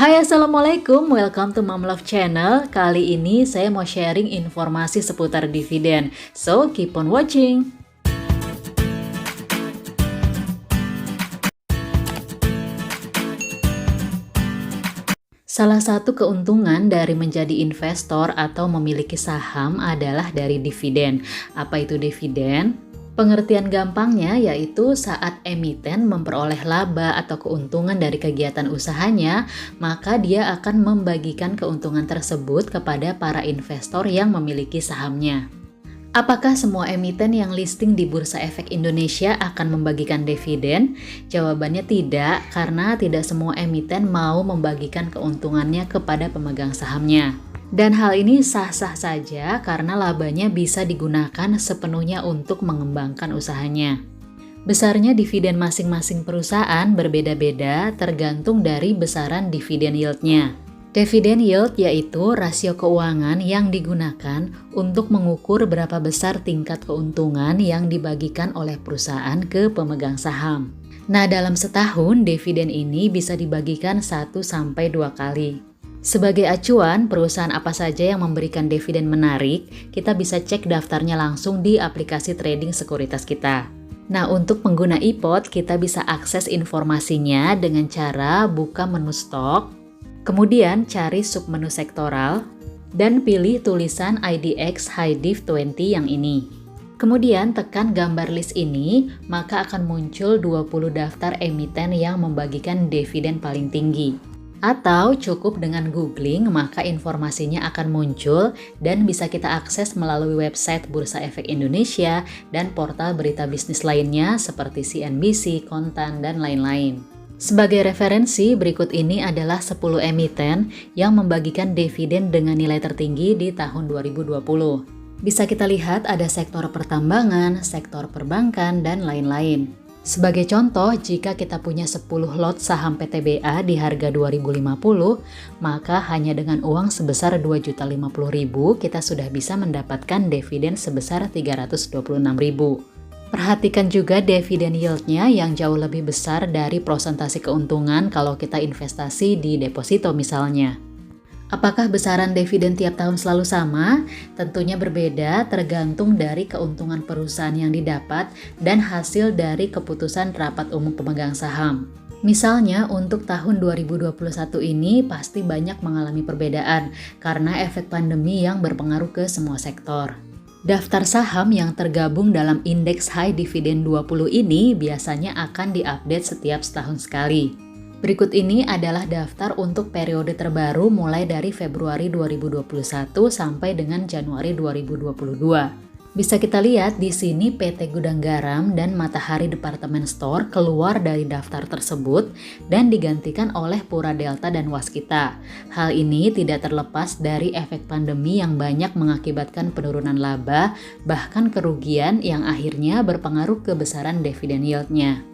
Hai assalamualaikum, welcome to Mom Love Channel. Kali ini saya mau sharing informasi seputar dividen, so keep on watching. Salah satu keuntungan dari menjadi investor atau memiliki saham adalah dari dividen. Apa itu dividen? Pengertian gampangnya yaitu saat emiten memperoleh laba atau keuntungan dari kegiatan usahanya, maka dia akan membagikan keuntungan tersebut kepada para investor yang memiliki sahamnya. Apakah semua emiten yang listing di Bursa Efek Indonesia akan membagikan dividen? Jawabannya tidak, karena tidak semua emiten mau membagikan keuntungannya kepada pemegang sahamnya. Dan hal ini sah-sah saja karena labanya bisa digunakan sepenuhnya untuk mengembangkan usahanya. Besarnya dividen masing-masing perusahaan berbeda-beda tergantung dari besaran dividen yield-nya. Dividen yield yaitu rasio keuangan yang digunakan untuk mengukur berapa besar tingkat keuntungan yang dibagikan oleh perusahaan ke pemegang saham. Nah, dalam setahun dividen ini bisa dibagikan 1-2 kali. Sebagai acuan, perusahaan apa saja yang memberikan dividen menarik, kita bisa cek daftarnya langsung di aplikasi trading sekuritas kita. Nah, untuk pengguna iPod, kita bisa akses informasinya dengan cara buka menu stok, kemudian cari submenu sektoral, dan pilih tulisan IDX High Div 20 yang ini. Kemudian tekan gambar list ini, maka akan muncul 20 daftar emiten yang membagikan dividen paling tinggi. Atau cukup dengan googling, maka informasinya akan muncul dan bisa kita akses melalui website Bursa Efek Indonesia dan portal berita bisnis lainnya seperti CNBC, Kontan, dan lain-lain. Sebagai referensi, berikut ini adalah 10 emiten yang membagikan dividen dengan nilai tertinggi di tahun 2020. Bisa kita lihat ada sektor pertambangan, sektor perbankan, dan lain-lain. Sebagai contoh, jika kita punya 10 lot saham PTBA di harga 2050, maka hanya dengan uang sebesar 2.050.000 kita sudah bisa mendapatkan dividen sebesar 326.000. Perhatikan juga dividen yield-nya yang jauh lebih besar dari persentase keuntungan kalau kita investasi di deposito misalnya. Apakah besaran dividen tiap tahun selalu sama? Tentunya berbeda tergantung dari keuntungan perusahaan yang didapat dan hasil dari keputusan rapat umum pemegang saham. Misalnya untuk tahun 2021 ini pasti banyak mengalami perbedaan karena efek pandemi yang berpengaruh ke semua sektor. Daftar saham yang tergabung dalam indeks High Dividend 20 ini biasanya akan diupdate setiap setahun sekali. Berikut ini adalah daftar untuk periode terbaru mulai dari Februari 2021 sampai dengan Januari 2022. Bisa kita lihat di sini PT Gudang Garam dan Matahari Department Store keluar dari daftar tersebut dan digantikan oleh Pura Delta dan Waskita. Hal ini tidak terlepas dari efek pandemi yang banyak mengakibatkan penurunan laba, bahkan kerugian yang akhirnya berpengaruh ke besaran dividen yield-nya.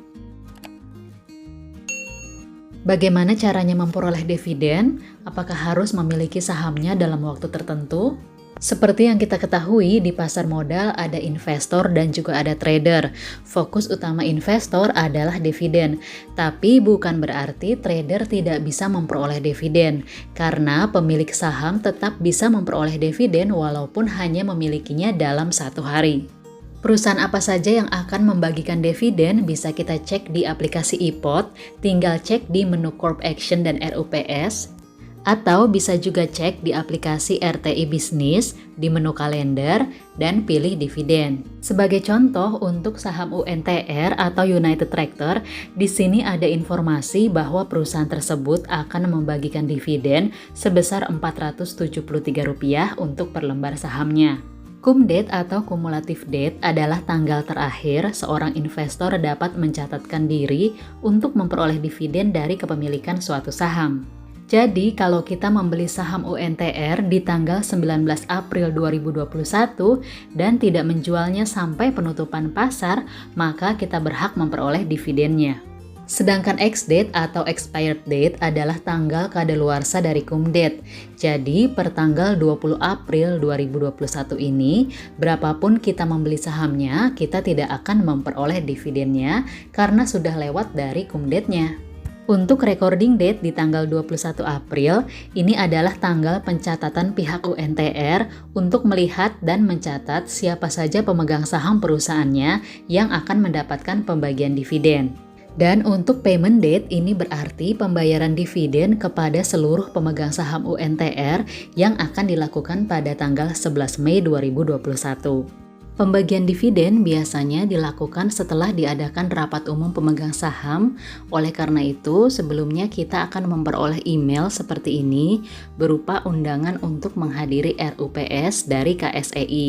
Bagaimana caranya memperoleh dividen? Apakah harus memiliki sahamnya dalam waktu tertentu? Seperti yang kita ketahui, di pasar modal ada investor dan juga ada trader. Fokus utama investor adalah dividen, tapi bukan berarti trader tidak bisa memperoleh dividen, karena pemilik saham tetap bisa memperoleh dividen walaupun hanya memilikinya dalam 1 hari. Perusahaan apa saja yang akan membagikan dividen bisa kita cek di aplikasi iPod, tinggal cek di menu Corp Action dan RUPS, atau bisa juga cek di aplikasi RTI Bisnis di menu kalender dan pilih dividen. Sebagai contoh untuk saham UNTR atau United Tractor, di sini ada informasi bahwa perusahaan tersebut akan membagikan dividen sebesar Rp473 untuk per lembar sahamnya. Cum date atau cumulative date adalah tanggal terakhir seorang investor dapat mencatatkan diri untuk memperoleh dividen dari kepemilikan suatu saham. Jadi, kalau kita membeli saham UNTR di tanggal 19 April 2021 dan tidak menjualnya sampai penutupan pasar, maka kita berhak memperoleh dividennya. Sedangkan ex-date atau expired date adalah tanggal kadaluarsa dari cum date. Jadi per tanggal 20 April 2021 ini, berapapun kita membeli sahamnya, kita tidak akan memperoleh dividennya karena sudah lewat dari cum date-nya. Untuk recording date di tanggal 21 April, ini adalah tanggal pencatatan pihak UNTR untuk melihat dan mencatat siapa saja pemegang saham perusahaannya yang akan mendapatkan pembagian dividen. Dan untuk payment date ini berarti pembayaran dividen kepada seluruh pemegang saham UNTR yang akan dilakukan pada tanggal 11 Mei 2021. Pembagian dividen biasanya dilakukan setelah diadakan rapat umum pemegang saham. Oleh karena itu, sebelumnya kita akan memperoleh email seperti ini berupa undangan untuk menghadiri RUPS dari KSEI.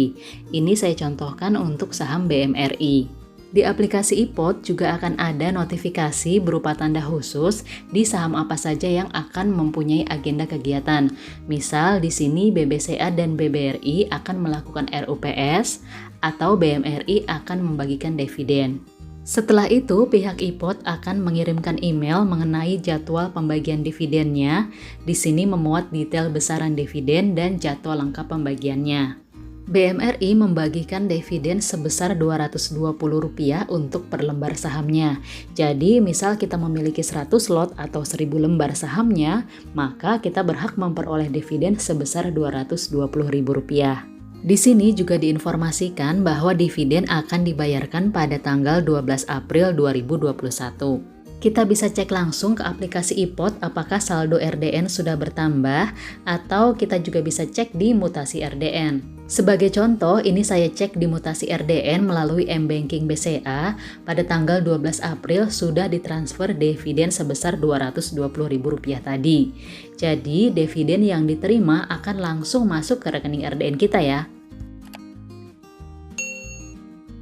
Ini saya contohkan untuk saham BMRI. Di aplikasi iPod juga akan ada notifikasi berupa tanda khusus di saham apa saja yang akan mempunyai agenda kegiatan. Misal di sini BBCA dan BBRI akan melakukan RUPS atau BMRI akan membagikan dividen. Setelah itu, pihak iPod akan mengirimkan email mengenai jadwal pembagian dividennya. Di sini memuat detail besaran dividen dan jadwal lengkap pembagiannya. BMRI membagikan dividen sebesar Rp220 untuk per lembar sahamnya. Jadi, misal kita memiliki 100 lot atau 1000 lembar sahamnya, maka kita berhak memperoleh dividen sebesar Rp220.000. Di sini juga diinformasikan bahwa dividen akan dibayarkan pada tanggal 12 April 2021. Kita bisa cek langsung ke aplikasi iPod apakah saldo RDN sudah bertambah, atau kita juga bisa cek di mutasi RDN. Sebagai contoh, ini saya cek di mutasi RDN melalui mBanking BCA. Pada tanggal 12 April sudah ditransfer dividen sebesar Rp220.000 tadi. Jadi, dividen yang diterima akan langsung masuk ke rekening RDN kita ya.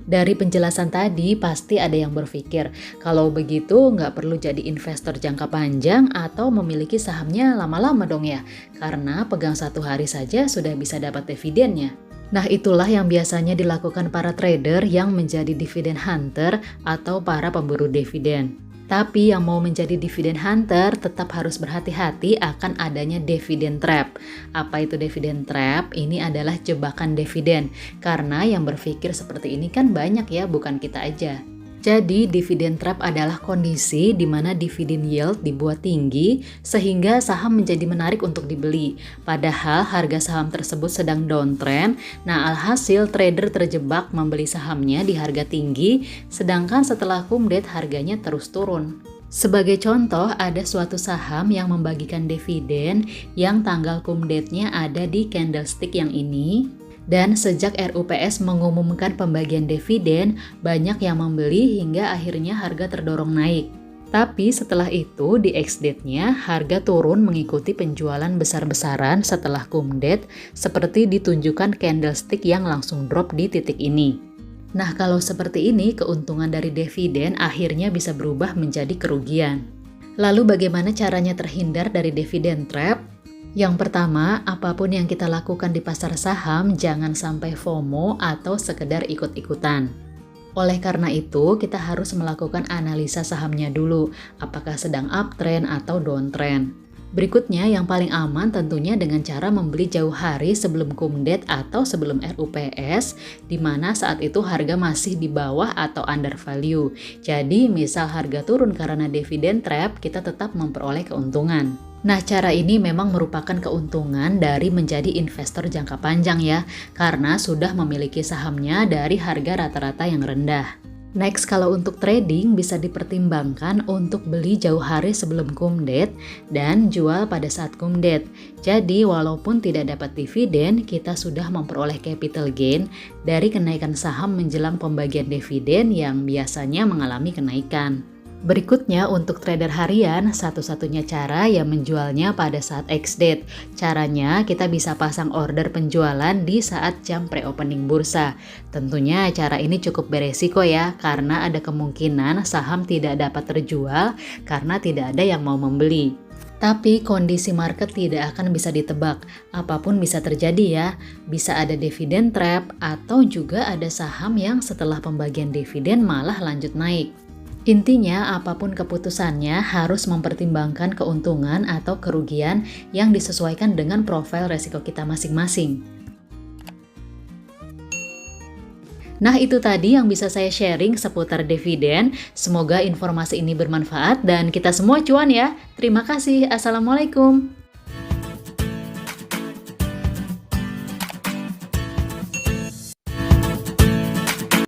Dari penjelasan tadi, pasti ada yang berpikir, kalau begitu nggak perlu jadi investor jangka panjang atau memiliki sahamnya lama-lama dong ya, karena pegang 1 hari saja sudah bisa dapat dividennya. Nah, itulah yang biasanya dilakukan para trader yang menjadi dividen hunter atau para pemburu dividen. Tapi yang mau menjadi dividen hunter tetap harus berhati-hati akan adanya dividen trap. Apa itu dividen trap? Ini adalah jebakan dividen. Karena yang berpikir seperti ini kan banyak ya, bukan kita aja. Jadi dividen trap adalah kondisi di mana dividen yield dibuat tinggi sehingga saham menjadi menarik untuk dibeli. Padahal harga saham tersebut sedang downtrend. Nah, alhasil trader terjebak membeli sahamnya di harga tinggi sedangkan setelah kumdet harganya terus turun. Sebagai contoh, ada suatu saham yang membagikan dividen yang tanggal kumdetnya ada di candlestick yang ini. Dan sejak RUPS mengumumkan pembagian dividen, banyak yang membeli hingga akhirnya harga terdorong naik. Tapi setelah itu di ex-date-nya harga turun mengikuti penjualan besar-besaran setelah kumdet seperti ditunjukkan candlestick yang langsung drop di titik ini. Nah, kalau seperti ini keuntungan dari dividen akhirnya bisa berubah menjadi kerugian. Lalu bagaimana caranya terhindar dari dividen trap? Yang pertama, apapun yang kita lakukan di pasar saham jangan sampai FOMO atau sekedar ikut-ikutan. Oleh karena itu, kita harus melakukan analisa sahamnya dulu, apakah sedang uptrend atau downtrend. Berikutnya, yang paling aman tentunya dengan cara membeli jauh hari sebelum kumdet atau sebelum RUPS, di mana saat itu harga masih di bawah atau under value. Jadi, misal harga turun karena dividen trap, kita tetap memperoleh keuntungan. Nah, cara ini memang merupakan keuntungan dari menjadi investor jangka panjang ya, karena sudah memiliki sahamnya dari harga rata-rata yang rendah. Next, kalau untuk trading bisa dipertimbangkan untuk beli jauh hari sebelum kumdet dan jual pada saat kumdet. Jadi, walaupun tidak dapat dividen, kita sudah memperoleh capital gain dari kenaikan saham menjelang pembagian dividen yang biasanya mengalami kenaikan. Berikutnya untuk trader harian, satu-satunya cara yang menjualnya pada saat ex-date. Caranya kita bisa pasang order penjualan di saat jam pre-opening bursa. Tentunya cara ini cukup beresiko ya, karena ada kemungkinan saham tidak dapat terjual karena tidak ada yang mau membeli. Tapi kondisi market tidak akan bisa ditebak, apapun bisa terjadi ya. Bisa ada dividen trap atau juga ada saham yang setelah pembagian dividen malah lanjut naik. Intinya, apapun keputusannya harus mempertimbangkan keuntungan atau kerugian yang disesuaikan dengan profil resiko kita masing-masing. Nah, itu tadi yang bisa saya sharing seputar dividen. Semoga informasi ini bermanfaat dan kita semua cuan ya. Terima kasih. Assalamualaikum.